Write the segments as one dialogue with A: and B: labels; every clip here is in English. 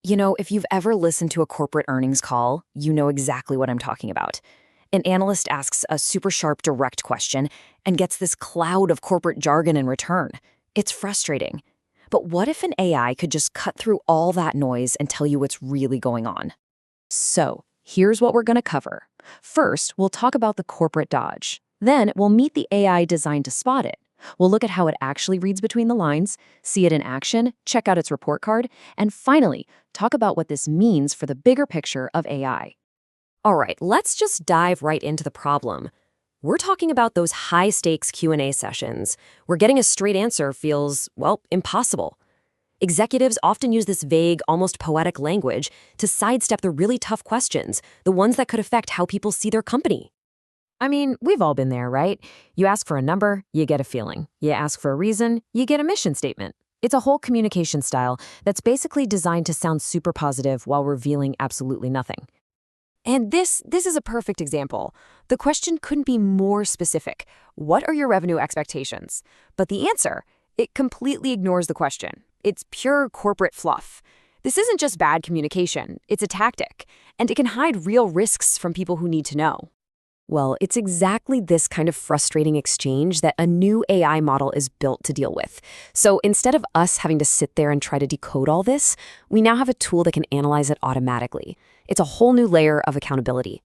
A: If you've ever listened to a corporate earnings call, you know exactly what I'm talking about. An analyst asks a super sharp, direct question and gets this cloud of corporate jargon in return. It's frustrating. But what if an AI could just cut through all that noise and tell you what's really going on? So, here's what we're going to cover. First, we'll talk about the corporate dodge. Then, we'll meet the AI designed to spot it. We'll look at how it actually reads between the lines, see it in action, check out its report card, and finally, talk about what this means for the bigger picture of AI. All right, let's just dive right into the problem. We're talking about those high-stakes Q&A sessions where getting a straight answer feels, well, impossible. Executives often use this vague, almost poetic language to sidestep the really tough questions, the ones that could affect how people see their company. I mean, we've all been there, right? You ask for a number, you get a feeling. You ask for a reason, you get a mission statement. It's a whole communication style that's basically designed to sound super positive while revealing absolutely nothing. And this is a perfect example. The question couldn't be more specific. What are your revenue expectations? But the answer, it completely ignores the question. It's pure corporate fluff. This isn't just bad communication, it's a tactic, and it can hide real risks from people who need to know. Well, it's exactly this kind of frustrating exchange that a new AI model is built to deal with. So instead of us having to sit there and try to decode all this, we now have a tool that can analyze it automatically. It's a whole new layer of accountability.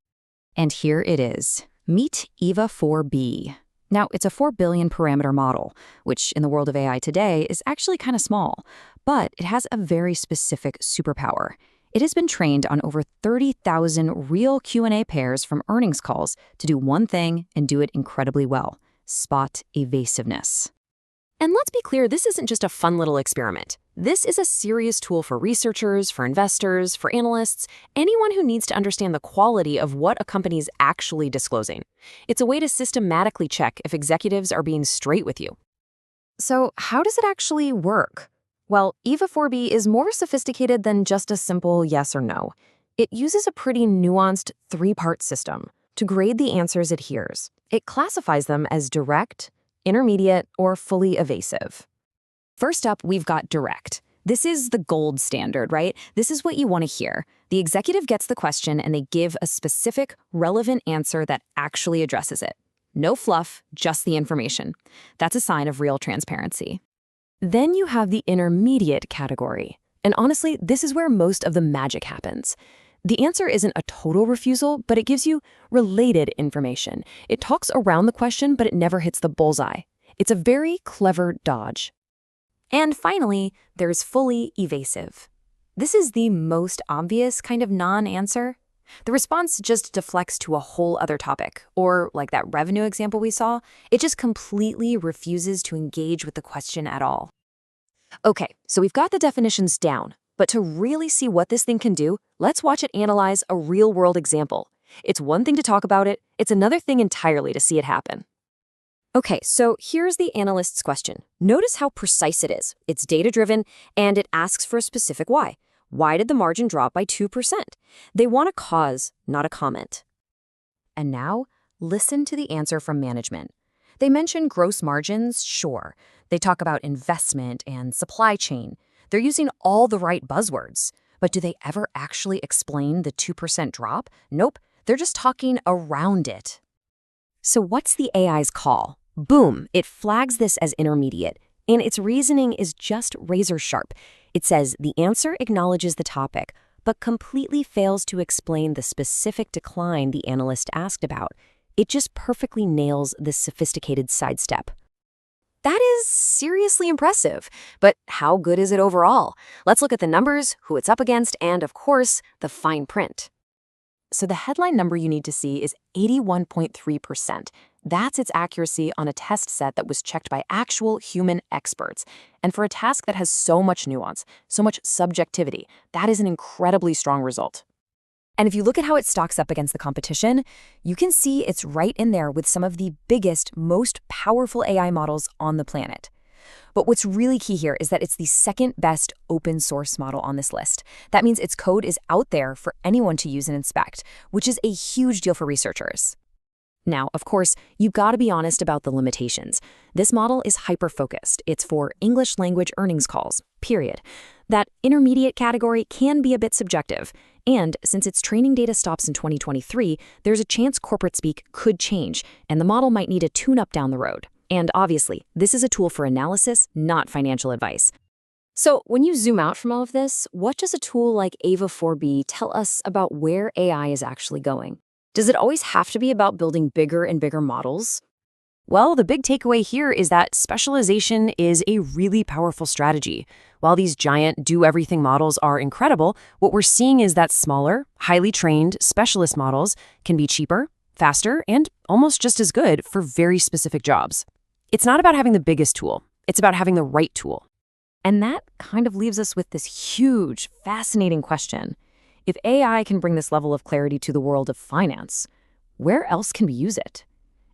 A: And here it is. Meet Eva-4B. Now, it's a 4 billion parameter model, which in the world of AI today is actually kind of small, but it has a very specific superpower. It has been trained on over 30,000 real Q&A pairs from earnings calls to do one thing and do it incredibly well: spot evasiveness. And let's be clear, this isn't just a fun little experiment. This is a serious tool for researchers, for investors, for analysts, anyone who needs to understand the quality of what a company is actually disclosing. It's a way to systematically check if executives are being straight with you. So how does it actually work? Well, Eva-4B is more sophisticated than just a simple yes or no. It uses a pretty nuanced 3-part system. To grade the answers it hears, it classifies them as direct, intermediate, or fully evasive. First up, we've got direct. This is the gold standard, right? This is what you want to hear. The executive gets the question and they give a specific, relevant answer that actually addresses it. No fluff, just the information. That's a sign of real transparency. Then you have the intermediate category. And honestly, this is where most of the magic happens. The answer isn't a total refusal, but it gives you related information. It talks around the question, but it never hits the bullseye. It's a very clever dodge. And finally, there's fully evasive. This is the most obvious kind of non-answer. The response just deflects to a whole other topic, or like that revenue example we saw, it just completely refuses to engage with the question at all. Okay, so we've got the definitions down, but to really see what this thing can do, let's watch it analyze a real-world example. It's one thing to talk about it, it's another thing entirely to see it happen. Okay, so here's the analyst's question. Notice how precise it is. It's data-driven, and it asks for a specific why. Why did the margin drop by 2%? They want a cause, not a comment. And now, listen to the answer from management. They mention gross margins, sure. They talk about investment and supply chain. They're using all the right buzzwords. But do they ever actually explain the 2% drop? Nope, they're just talking around it. So what's the AI's call? Boom, it flags this as intermediate. And its reasoning is just razor sharp. It says the answer acknowledges the topic, but completely fails to explain the specific decline the analyst asked about. It just perfectly nails this sophisticated sidestep. That is seriously impressive, but how good is it overall? Let's look at the numbers, who it's up against, and of course, the fine print. So the headline number you need to see is 81.3%. That's its accuracy on a test set that was checked by actual human experts. And for a task that has so much nuance, so much subjectivity, that is an incredibly strong result. And if you look at how it stacks up against the competition, you can see it's right in there with some of the biggest, most powerful AI models on the planet. But what's really key here is that it's the second best open source model on this list. That means its code is out there for anyone to use and inspect, which is a huge deal for researchers. Now, of course, you've got to be honest about the limitations. This model is hyper-focused. It's for English language earnings calls, period. That intermediate category can be a bit subjective, and since its training data stops in 2023, there's a chance corporate speak could change, and the model might need a tune-up down the road. And obviously, this is a tool for analysis, not financial advice. So when you zoom out from all of this, what does a tool like Eva-4B tell us about where AI is actually going? Does it always have to be about building bigger and bigger models? Well, the big takeaway here is that specialization is a really powerful strategy. While these giant do-everything models are incredible, what we're seeing is that smaller, highly trained specialist models can be cheaper, faster, and almost just as good for very specific jobs. It's not about having the biggest tool, it's about having the right tool. And that kind of leaves us with this huge, fascinating question. If AI can bring this level of clarity to the world of finance, where else can we use it?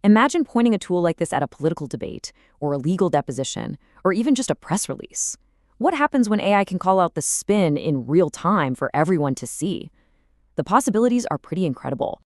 A: Imagine pointing a tool like this at a political debate, or a legal deposition, or even just a press release. What happens when AI can call out the spin in real time for everyone to see? The possibilities are pretty incredible.